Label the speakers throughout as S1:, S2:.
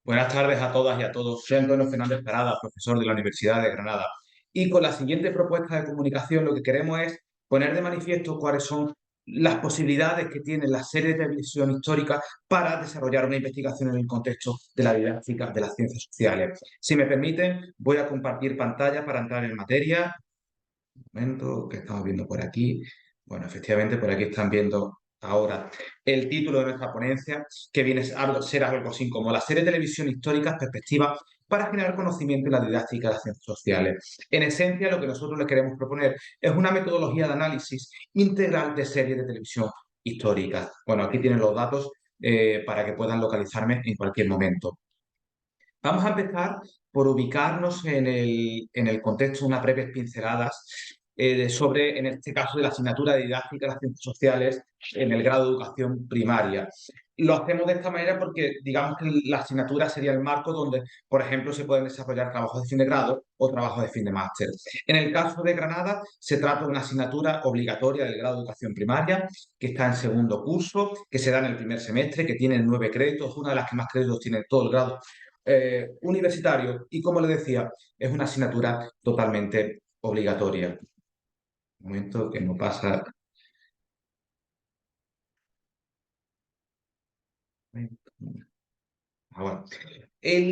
S1: Buenas tardes a todas y a todos. Soy Antonio Fernández Parada, profesor de la Universidad de Granada. Y con la siguiente propuesta de comunicación lo que queremos es poner de manifiesto cuáles son las posibilidades que tiene la serie de televisión histórica para desarrollar una investigación en el contexto de la didáctica de las ciencias sociales. Si me permiten, voy a compartir pantalla para entrar en materia. Un momento, que estamos viendo por aquí. Bueno, efectivamente, por aquí están viendo ahora el título de nuestra ponencia, que viene a ser algo así como la serie de televisión históricas perspectivas para generar conocimiento en la didáctica de las ciencias sociales. En esencia, lo que nosotros les queremos proponer es una metodología de análisis integral de series de televisión históricas. Bueno, aquí tienen los datos para que puedan localizarme en cualquier momento. Vamos a empezar por ubicarnos en el contexto, unas breves pinceladas sobre, en este caso, de la asignatura de didáctica de las ciencias sociales en el grado de educación primaria. Lo hacemos de esta manera porque, digamos que la asignatura sería el marco donde, por ejemplo, se pueden desarrollar trabajos de fin de grado o trabajos de fin de máster. En el caso de Granada, se trata de una asignatura obligatoria del grado de educación primaria, que está en segundo curso, que se da en el primer semestre, que tiene 9 créditos, una de las que más créditos tiene todo el grado universitario y, como le decía, es una asignatura totalmente obligatoria. Un momento que no pasa. Ahora,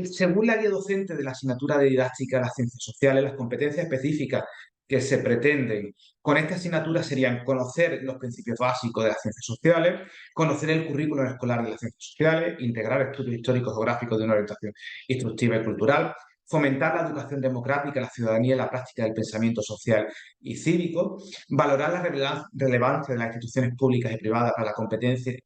S1: según la guía docente de la asignatura de didáctica de las ciencias sociales, las competencias específicas que se pretenden con esta asignatura serían conocer los principios básicos de las ciencias sociales, conocer el currículum escolar de las ciencias sociales, integrar estudios históricos geográficos de una orientación instructiva y cultural, fomentar la educación democrática, la ciudadanía y la práctica del pensamiento social y cívico, valorar la relevancia de las instituciones públicas y privadas para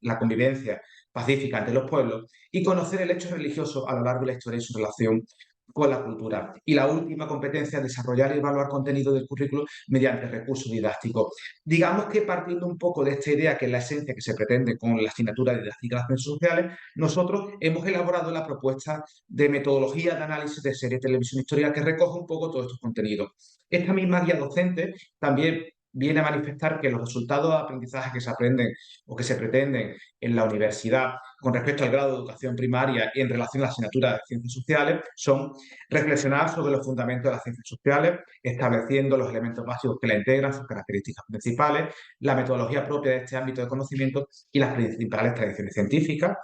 S1: la convivencia pacífica entre los pueblos y conocer el hecho religioso a lo largo de la historia y su relación con la cultura. Y la última competencia es desarrollar y evaluar contenido del currículo mediante recursos didácticos. Digamos que partiendo un poco de esta idea, que es la esencia que se pretende con la asignatura de didáctica de las ciencias sociales, nosotros hemos elaborado la propuesta de metodología de análisis de serie de televisión histórica que recoge un poco todos estos contenidos. Esta misma guía docente también viene a manifestar que los resultados de aprendizaje que se aprenden o que se pretenden en la universidad con respecto al grado de educación primaria y en relación a la asignatura de ciencias sociales son reflexionar sobre los fundamentos de las ciencias sociales, estableciendo los elementos básicos que la integran, sus características principales, la metodología propia de este ámbito de conocimiento y las principales tradiciones científicas,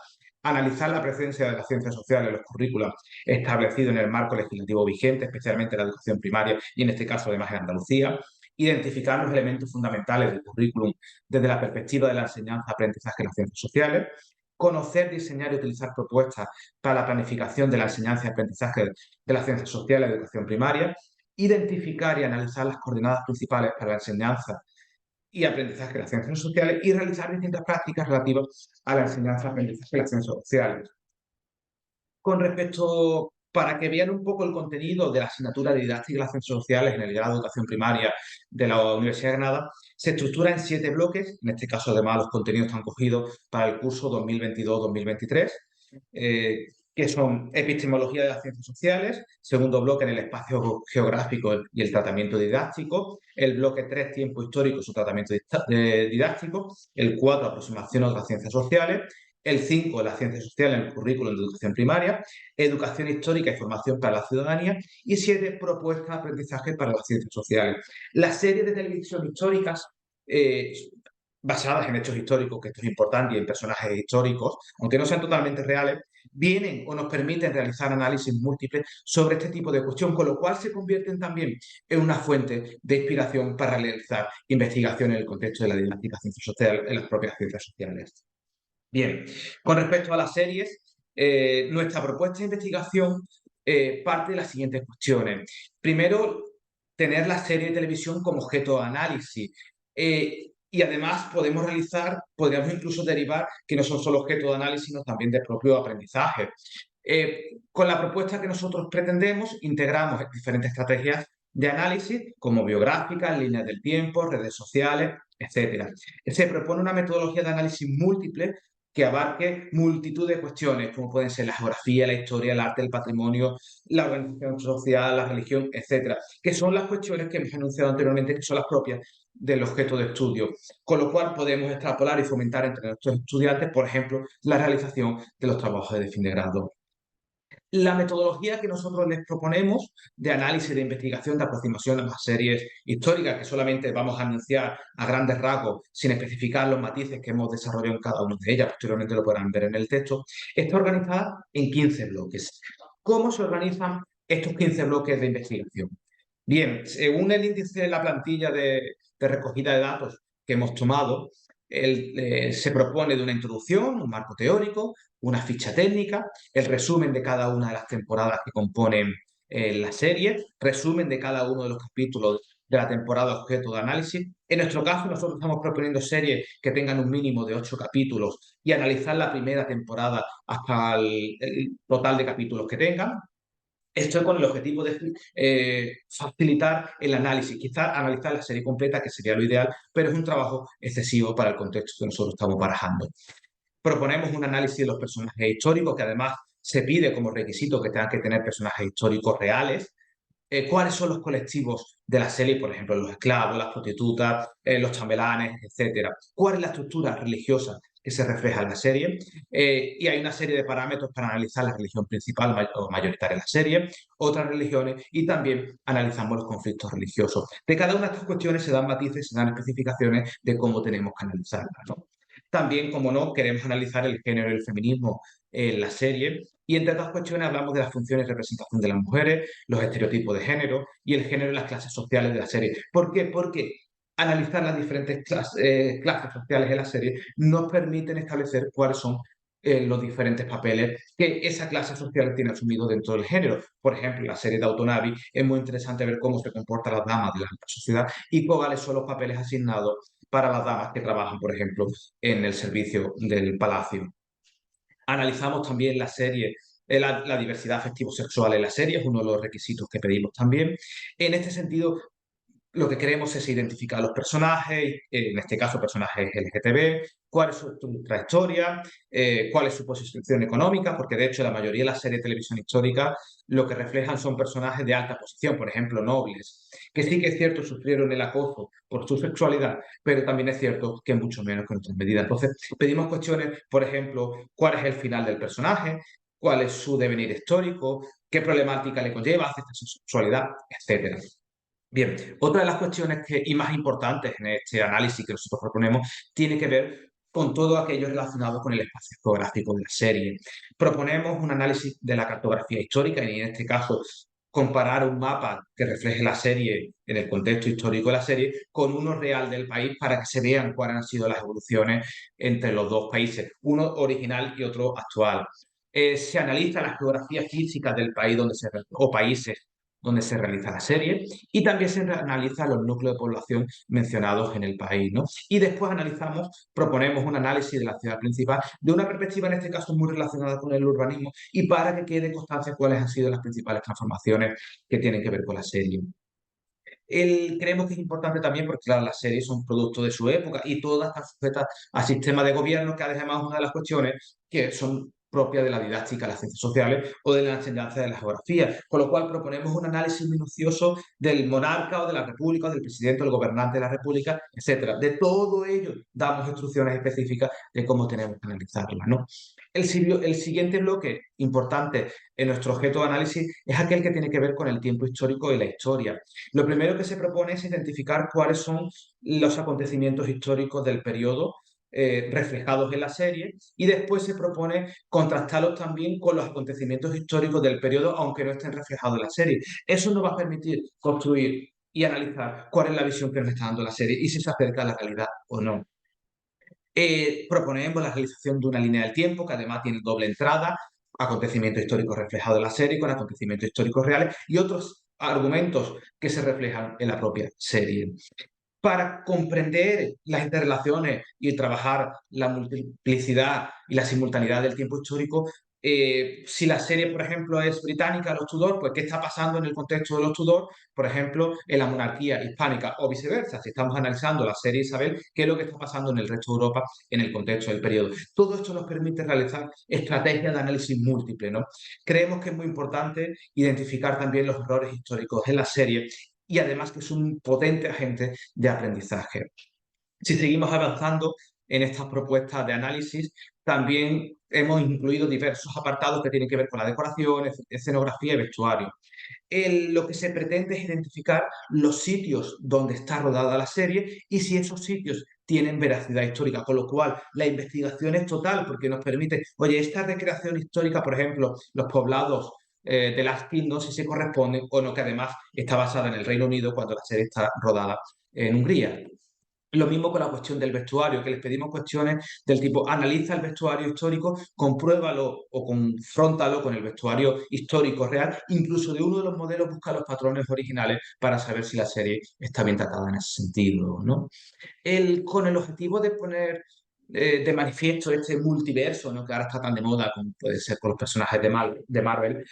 S1: analizar la presencia de las ciencias sociales en los currículos establecidos en el marco legislativo vigente, especialmente en la educación primaria y en este caso además en Andalucía, identificar los elementos fundamentales del currículum desde la perspectiva de la enseñanza-aprendizaje en las ciencias sociales, conocer, diseñar y utilizar propuestas para la planificación de la enseñanza y aprendizaje de las ciencias sociales y educación primaria, identificar y analizar las coordenadas principales para la enseñanza y aprendizaje de las ciencias sociales y realizar distintas prácticas relativas a la enseñanza y aprendizaje de las ciencias sociales. Con respecto, para que vean un poco el contenido de la asignatura de didáctica de las ciencias sociales en el grado de educación primaria de la Universidad de Granada, se estructura en 7 bloques, en este caso además los contenidos están cogidos para el curso 2022-2023, que son epistemología de las ciencias sociales, segundo bloque en el espacio geográfico y el tratamiento didáctico, el bloque 3 tiempo histórico y su tratamiento didáctico, el 4 aproximación a las ciencias sociales, el 5, las ciencias sociales en el currículum de educación primaria, educación histórica y formación para la ciudadanía, y 7, propuestas de aprendizaje para las ciencias sociales. Las series de televisión históricas, eh, basadas en hechos históricos, que esto es importante, y en personajes históricos, aunque no sean totalmente reales, vienen o nos permiten realizar análisis múltiples sobre este tipo de cuestión, con lo cual se convierten también en una fuente de inspiración para realizar investigación en el contexto de la didáctica ciencias sociales, en las propias ciencias sociales. Bien, con respecto a las series, nuestra propuesta de investigación parte de las siguientes cuestiones. Primero, tener la serie de televisión como objeto de análisis. Y además podríamos incluso derivar que no son solo objeto de análisis, sino también de propio aprendizaje. Con la propuesta que nosotros pretendemos, integramos diferentes estrategias de análisis, como biográficas, líneas del tiempo, redes sociales, etcétera. Se propone una metodología de análisis múltiple que abarque multitud de cuestiones, como pueden ser la geografía, la historia, el arte, el patrimonio, la organización social, la religión, etcétera, que son las cuestiones que hemos enunciado anteriormente, que son las propias del objeto de estudio, con lo cual podemos extrapolar y fomentar entre nuestros estudiantes, por ejemplo, la realización de los trabajos de fin de grado. La metodología que nosotros les proponemos de análisis, de investigación, de aproximación a las series históricas, que solamente vamos a anunciar a grandes rasgos, sin especificar los matices que hemos desarrollado en cada una de ellas, posteriormente lo podrán ver en el texto, está organizada en 15 bloques. ¿Cómo se organizan estos 15 bloques de investigación? Bien, según el índice de la plantilla de recogida de datos que hemos tomado, se propone de una introducción, un marco teórico, una ficha técnica, el resumen de cada una de las temporadas que componen la serie, resumen de cada uno de los capítulos de la temporada objeto de análisis. En nuestro caso, nosotros estamos proponiendo series que tengan un mínimo de 8 capítulos y analizar la primera temporada hasta el total de capítulos que tengan. Esto es con el objetivo de facilitar el análisis, quizás analizar la serie completa, que sería lo ideal, pero es un trabajo excesivo para el contexto que nosotros estamos barajando. Proponemos un análisis de los personajes históricos, que además se pide como requisito que tengan que tener personajes históricos reales. ¿Cuáles son los colectivos de la serie? Por ejemplo, los esclavos, las prostitutas, los chambelanes, etcétera. ¿Cuál es la estructura religiosa que se refleja en la serie? Y hay una serie de parámetros para analizar la religión principal o mayoritaria de la serie, otras religiones, y también analizamos los conflictos religiosos. De cada una de estas cuestiones se dan matices, se dan especificaciones de cómo tenemos que analizarlas, ¿no? También, como no, queremos analizar el género y el feminismo en la serie, y entre otras cuestiones hablamos de las funciones de representación de las mujeres, los estereotipos de género y el género y las clases sociales de la serie. ¿Por qué? Porque analizar las diferentes clases sociales de la serie nos permiten establecer cuáles son los diferentes papeles que esa clase social tiene asumido dentro del género. Por ejemplo, en la serie de Autonavi es muy interesante ver cómo se comportan las damas de la alta sociedad y cuáles son los papeles asignados para las damas que trabajan, por ejemplo, en el servicio del palacio. Analizamos también la serie, la diversidad afectivo-sexual en la serie, es uno de los requisitos que pedimos también. En este sentido, lo que queremos es identificar a los personajes, en este caso personajes LGTB, cuál es su trayectoria, cuál es su posición económica, porque de hecho la mayoría de las series de televisión histórica lo que reflejan son personajes de alta posición, por ejemplo, nobles, que sí que es cierto sufrieron el acoso por su sexualidad, pero también es cierto que mucho menos que en otras medidas. Entonces, pedimos cuestiones, por ejemplo, cuál es el final del personaje, cuál es su devenir histórico, qué problemática le conlleva, acepta su sexualidad, etcétera. Bien, otra de las cuestiones y más importantes en este análisis que nosotros proponemos tiene que ver con todo aquello relacionado con el espacio geográfico de la serie. Proponemos un análisis de la cartografía histórica y en este caso comparar un mapa que refleje la serie en el contexto histórico de la serie con uno real del país para que se vean cuáles han sido las evoluciones entre los dos países, uno original y otro actual. Se analiza la geografía física del país o países donde se realiza la serie, y también se analiza los núcleos de población mencionados en el país, ¿no? Y después proponemos un análisis de la ciudad principal de una perspectiva, en este caso, muy relacionada con el urbanismo y para que quede constancia cuáles han sido las principales transformaciones que tienen que ver con la serie. Creemos que es importante también porque, claro, las series son producto de su época y todas están sujetas al sistema de gobierno, que además es una de las cuestiones que son propias de la didáctica de las ciencias sociales o de la enseñanza de la geografía. Con lo cual proponemos un análisis minucioso del monarca o de la república, o del presidente o del gobernante de la república, etcétera. De todo ello damos instrucciones específicas de cómo tenemos que analizarla, ¿no? El siguiente bloque importante en nuestro objeto de análisis es aquel que tiene que ver con el tiempo histórico y la historia. Lo primero que se propone es identificar cuáles son los acontecimientos históricos del periodo reflejados en la serie y después se propone contrastarlos también con los acontecimientos históricos del periodo, aunque no estén reflejados en la serie. Eso nos va a permitir construir y analizar cuál es la visión que nos está dando la serie y si se acerca a la realidad o no. Proponemos la realización de una línea del tiempo que además tiene doble entrada, acontecimientos históricos reflejados en la serie con acontecimientos históricos reales y otros argumentos que se reflejan en la propia serie. Para comprender las interrelaciones y trabajar la multiplicidad y la simultaneidad del tiempo histórico, si la serie, por ejemplo, es británica, los Tudor, pues ¿qué está pasando en el contexto de los Tudor? Por ejemplo, en la monarquía hispánica o viceversa. Si estamos analizando la serie Isabel, ¿qué es lo que está pasando en el resto de Europa en el contexto del periodo? Todo esto nos permite realizar estrategias de análisis múltiple, ¿no? Creemos que es muy importante identificar también los errores históricos en la serie y además que es un potente agente de aprendizaje. Si seguimos avanzando en estas propuestas de análisis, también hemos incluido diversos apartados que tienen que ver con la decoración, escenografía y vestuario. Lo que se pretende es identificar los sitios donde está rodada la serie y si esos sitios tienen veracidad histórica, con lo cual la investigación es total porque nos permite, oye, esta recreación histórica, por ejemplo, los poblados de Laskin, no sé si se corresponden o no, que además está basada en el Reino Unido cuando la serie está rodada en Hungría. Lo mismo con la cuestión del vestuario, que les pedimos cuestiones del tipo, analiza el vestuario histórico, compruébalo o confróntalo con el vestuario histórico real, incluso de uno de los modelos busca los patrones originales para saber si la serie está bien tratada en ese sentido, ¿no? Con el objetivo de poner de manifiesto este multiverso, ¿no? Que ahora está tan de moda como puede ser con los personajes de Marvel,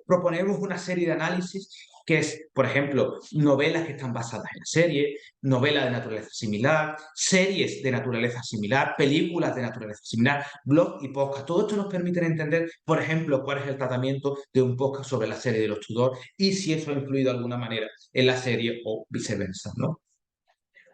S1: proponemos una serie de análisis que es, por ejemplo, novelas que están basadas en la serie, novelas de naturaleza similar, series de naturaleza similar, películas de naturaleza similar, blog y podcast. Todo esto nos permite entender, por ejemplo, cuál es el tratamiento de un podcast sobre la serie de los Tudor y si eso ha influido de alguna manera en la serie o viceversa, ¿no?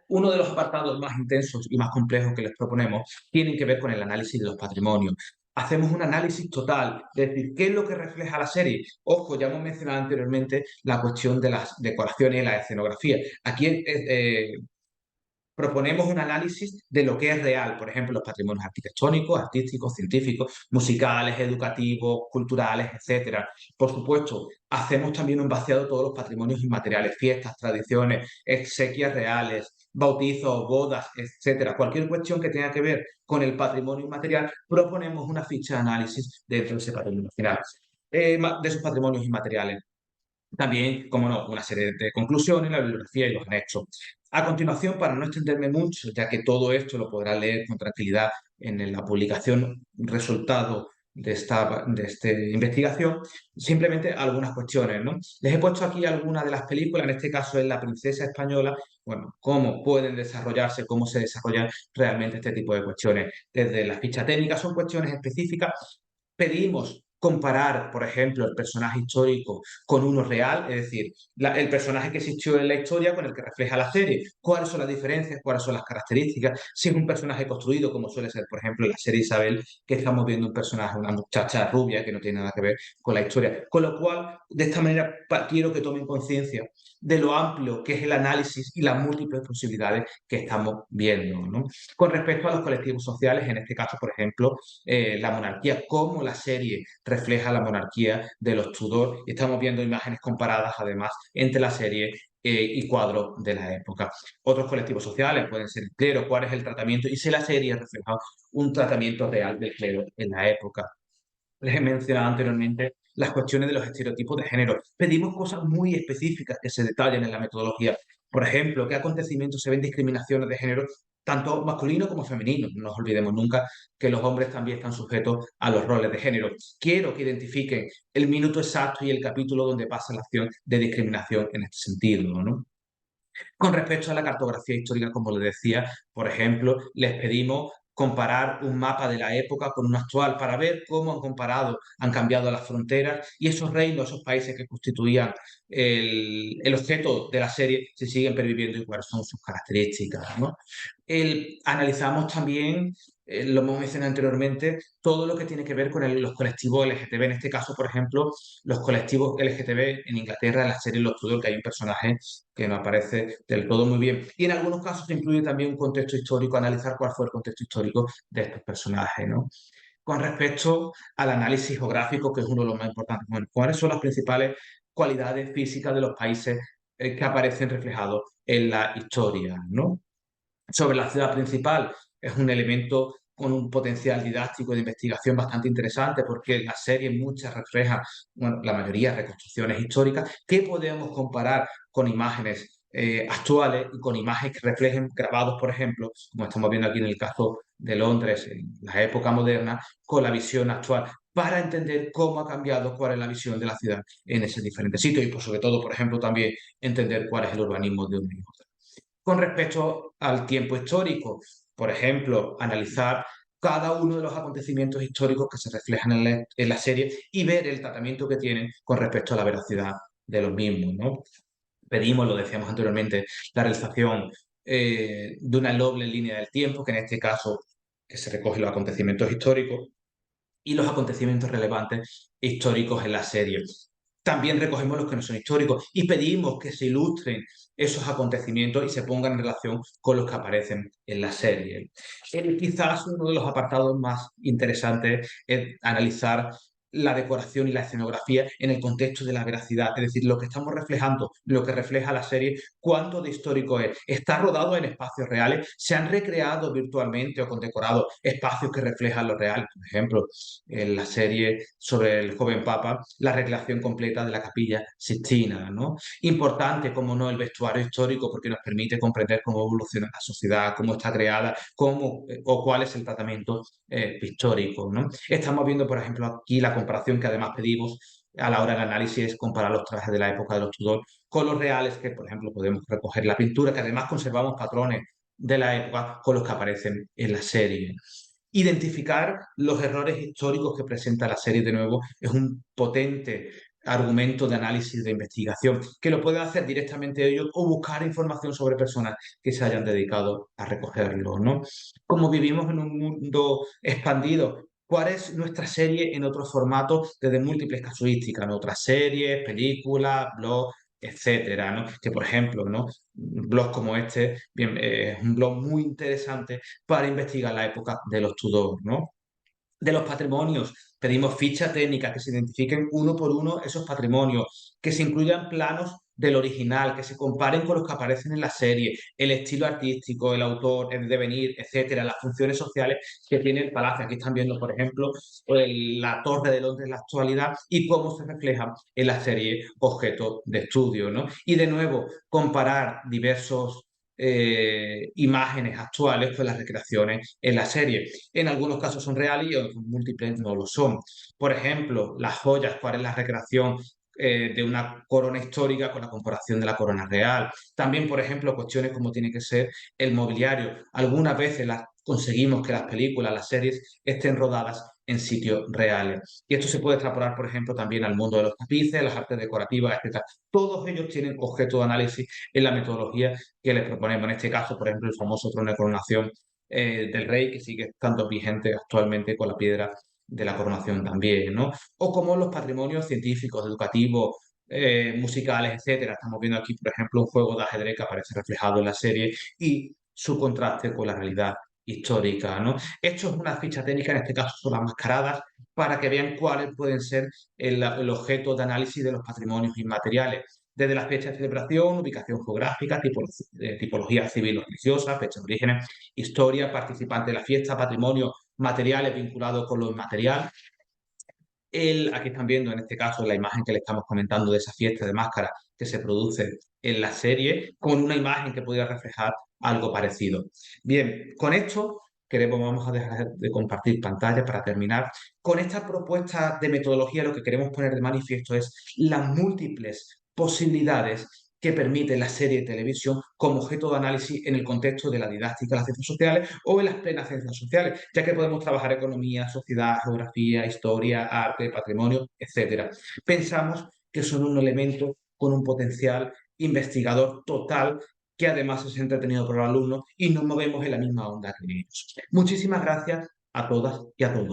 S1: Uno de los apartados más intensos y más complejos que les proponemos tienen que ver con el análisis de los patrimonios. Hacemos un análisis total, es decir, ¿qué es lo que refleja la serie? Ojo, ya hemos mencionado anteriormente la cuestión de las decoraciones y la escenografía. Aquí proponemos un análisis de lo que es real, por ejemplo, los patrimonios arquitectónicos, artísticos, científicos, musicales, educativos, culturales, etcétera. Por supuesto, hacemos también un vaciado de todos los patrimonios inmateriales, fiestas, tradiciones, exequias reales, bautizos, bodas, etcétera. Cualquier cuestión que tenga que ver con el patrimonio inmaterial, proponemos una ficha de análisis dentro de ese patrimonio final, de esos patrimonios inmateriales. También, como no, una serie de conclusiones, la bibliografía y los anexos. A continuación, para no extenderme mucho, ya que todo esto lo podrá leer con tranquilidad en la publicación resultado de esta investigación, simplemente algunas cuestiones, ¿no? Les he puesto aquí algunas de las películas, en este caso es La princesa española, bueno, cómo pueden desarrollarse, cómo se desarrollan realmente este tipo de cuestiones. Desde la ficha técnica son cuestiones específicas. Pedimos comparar, por ejemplo, el personaje histórico con uno real, es decir, el personaje que existió en la historia con el que refleja la serie, cuáles son las diferencias, cuáles son las características, si es un personaje construido, como suele ser, por ejemplo, en la serie Isabel, que estamos viendo un personaje, una muchacha rubia que no tiene nada que ver con la historia. Con lo cual, de esta manera, quiero que tomen conciencia de lo amplio que es el análisis y las múltiples posibilidades que estamos viendo, ¿no? Con respecto a los colectivos sociales, en este caso, por ejemplo, la monarquía, cómo la serie refleja la monarquía de los Tudor. Y estamos viendo imágenes comparadas, además, entre la serie y cuadros de la época. Otros colectivos sociales pueden ser el clero, cuál es el tratamiento y si la serie refleja un tratamiento real del clero en la época. Les he mencionado anteriormente las cuestiones de los estereotipos de género. Pedimos cosas muy específicas que se detallen en la metodología. Por ejemplo, qué acontecimientos se ven discriminaciones de género, tanto masculino como femenino. No nos olvidemos nunca que los hombres también están sujetos a los roles de género. Quiero que identifiquen el minuto exacto y el capítulo donde pasa la acción de discriminación en este sentido, ¿no? Con respecto a la cartografía histórica, como les decía, por ejemplo, les pedimos comparar un mapa de la época con uno actual para ver cómo han cambiado las fronteras y esos reinos, esos países que constituían el objeto de la serie, se siguen perviviendo y cuáles son sus características, ¿no? Analizamos también, lo hemos mencionado anteriormente, todo lo que tiene que ver con los colectivos LGTB. En este caso, por ejemplo, los colectivos LGTB en Inglaterra, en la serie Los Tudor, que hay un personaje que no aparece del todo muy bien. Y en algunos casos se incluye también un contexto histórico, analizar cuál fue el contexto histórico de estos personajes, ¿no? Con respecto al análisis geográfico, que es uno de los más importantes, bueno, ¿cuáles son las principales cualidades físicas de los países que aparecen reflejados en la historia, ¿no? Sobre la ciudad principal, es un elemento con un potencial didáctico de investigación bastante interesante porque la serie muchas refleja, bueno, la mayoría reconstrucciones históricas que podemos comparar con imágenes actuales y con imágenes que reflejen grabados, por ejemplo, como estamos viendo aquí en el caso de Londres, en la época moderna, con la visión actual para entender cómo ha cambiado, cuál es la visión de la ciudad en esos diferentes sitios y, por sobre todo, por ejemplo, también entender cuál es el urbanismo de un mismo. Con respecto al tiempo histórico, por ejemplo, analizar cada uno de los acontecimientos históricos que se reflejan en la serie y ver el tratamiento que tienen con respecto a la veracidad de los mismos, ¿no? Pedimos, lo decíamos anteriormente, la realización de una doble línea del tiempo, que en este caso que se recoge los acontecimientos históricos, y los acontecimientos relevantes históricos en la serie. También recogemos los que no son históricos y pedimos que se ilustren esos acontecimientos y se pongan en relación con los que aparecen en la serie. Quizás uno de los apartados más interesantes es analizar la decoración y la escenografía en el contexto de la veracidad, es decir, lo que estamos reflejando, lo que refleja la serie, cuánto de histórico es. Está rodado en espacios reales, se han recreado virtualmente o condecorado espacios que reflejan lo real. Por ejemplo, en la serie sobre el joven papa, la recreación completa de la Capilla Sixtina, ¿no? Importante, como no, el vestuario histórico, porque nos permite comprender cómo evoluciona la sociedad, cómo está creada, cómo o cuál es el tratamiento pictórico, ¿no? Estamos viendo, por ejemplo, aquí la comparación que además pedimos a la hora del análisis, es comparar los trajes de la época de los Tudor con los reales, que por ejemplo podemos recoger la pintura, que además conservamos patrones de la época con los que aparecen en la serie. Identificar los errores históricos que presenta la serie, de nuevo, es un potente argumento de análisis de investigación, que lo pueden hacer directamente ellos o buscar información sobre personas que se hayan dedicado a recogerlo, ¿no? Como vivimos en un mundo expandido, ¿cuál es nuestra serie en otros formatos desde múltiples casuísticas, en otras series, películas, blogs, etcétera, ¿no? Que, por ejemplo, ¿no? Blogs como este, bien, es un blog muy interesante para investigar la época de los Tudor, ¿no? De los patrimonios, pedimos fichas técnicas que se identifiquen uno por uno esos patrimonios, que se incluyan planos del original, que se comparen con los que aparecen en la serie, el estilo artístico, el autor, el devenir, etcétera, las funciones sociales que tiene el palacio. Aquí están viendo, por ejemplo, la Torre de Londres en la actualidad y cómo se refleja en la serie objeto de estudio, ¿no? Y de nuevo, comparar diversos imágenes actuales con las recreaciones en la serie. En algunos casos son reales y en otros múltiples no lo son. Por ejemplo, las joyas, cuál es la recreación de una corona histórica con la comparación de la corona real. También, por ejemplo, cuestiones como tiene que ser el mobiliario. Algunas veces conseguimos que las películas, las series, estén rodadas en sitios reales. Y esto se puede extrapolar, por ejemplo, también al mundo de los tapices, las artes decorativas, etc. Todos ellos tienen objeto de análisis en la metodología que les proponemos. En este caso, por ejemplo, el famoso trono de coronación del rey, que sigue estando vigente actualmente con la piedra de la coronación también, ¿no? O como los patrimonios científicos, educativos, musicales, etcétera. Estamos viendo aquí, por ejemplo, un juego de ajedrez que aparece reflejado en la serie y su contraste con la realidad histórica, ¿no? Esto es una ficha técnica, en este caso son las mascaradas, para que vean cuáles pueden ser el objeto de análisis de los patrimonios inmateriales, desde las fechas de celebración, ubicación geográfica, tipología civil o religiosa, fecha de orígenes, historia, participante de la fiesta, patrimonio, materiales vinculados con lo inmaterial. Aquí están viendo en este caso la imagen que le estamos comentando de esa fiesta de máscara que se produce en la serie, con una imagen que podría reflejar algo parecido. Bien, con esto vamos a dejar de compartir pantalla para terminar. Con esta propuesta de metodología lo que queremos poner de manifiesto es las múltiples posibilidades que permite la serie de televisión como objeto de análisis en el contexto de la didáctica de las ciencias sociales o en las plenas ciencias sociales, ya que podemos trabajar economía, sociedad, geografía, historia, arte, patrimonio, etc. Pensamos que son un elemento con un potencial investigador total, que además es entretenido por los alumnos y nos movemos en la misma onda que ellos. Muchísimas gracias a todas y a todos.